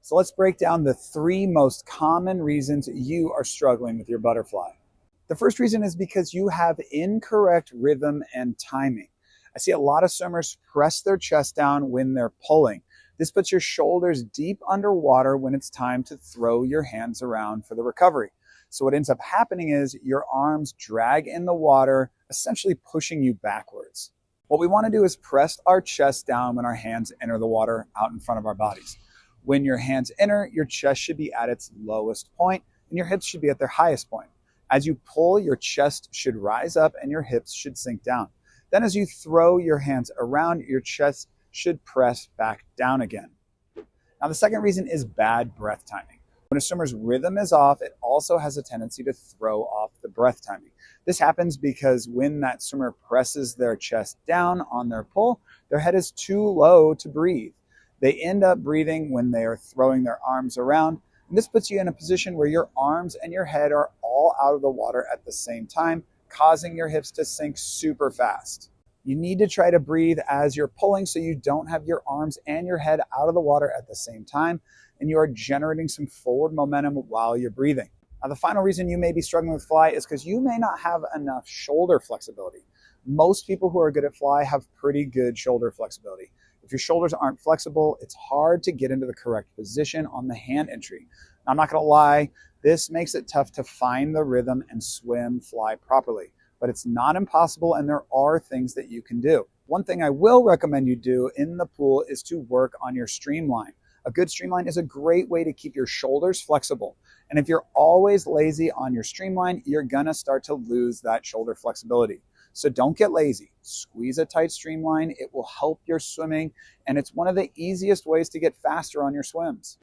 So let's break down the three most common reasons you are struggling with your butterfly. The first reason is because you have incorrect rhythm and timing. I see a lot of swimmers press their chest down when they're pulling. This puts your shoulders deep underwater when it's time to throw your hands around for the recovery. So what ends up happening is your arms drag in the water, essentially pushing you backwards. What we want to do is press our chest down when our hands enter the water out in front of our bodies. When your hands enter, your chest should be at its lowest point and your hips should be at their highest point. As you pull, your chest should rise up and your hips should sink down. Then as you throw your hands around, your chest should press back down again. Now, the second reason is bad breath timing. When a swimmer's rhythm is off, it also has a tendency to throw off the breath timing. This happens because when that swimmer presses their chest down on their pull, their head is too low to breathe. They end up breathing when they are throwing their arms around, and this puts you in a position where your arms and your head are all out of the water at the same time, causing your hips to sink super fast. You need to try to breathe as you're pulling so you don't have your arms and your head out of the water at the same time, and you are generating some forward momentum while you're breathing. Now, the final reason you may be struggling with fly is because you may not have enough shoulder flexibility. Most people who are good at fly have pretty good shoulder flexibility. If your shoulders aren't flexible, it's hard to get into the correct position on the hand entry. Now, I'm not going to lie, this makes it tough to find the rhythm and swim fly properly, but it's not impossible and there are things that you can do. One thing I will recommend you do in the pool is to work on your streamline. A good streamline is a great way to keep your shoulders flexible. And if you're always lazy on your streamline, you're going to start to lose that shoulder flexibility. So don't get lazy. Squeeze a tight streamline. It will help your swimming, and it's one of the easiest ways to get faster on your swims.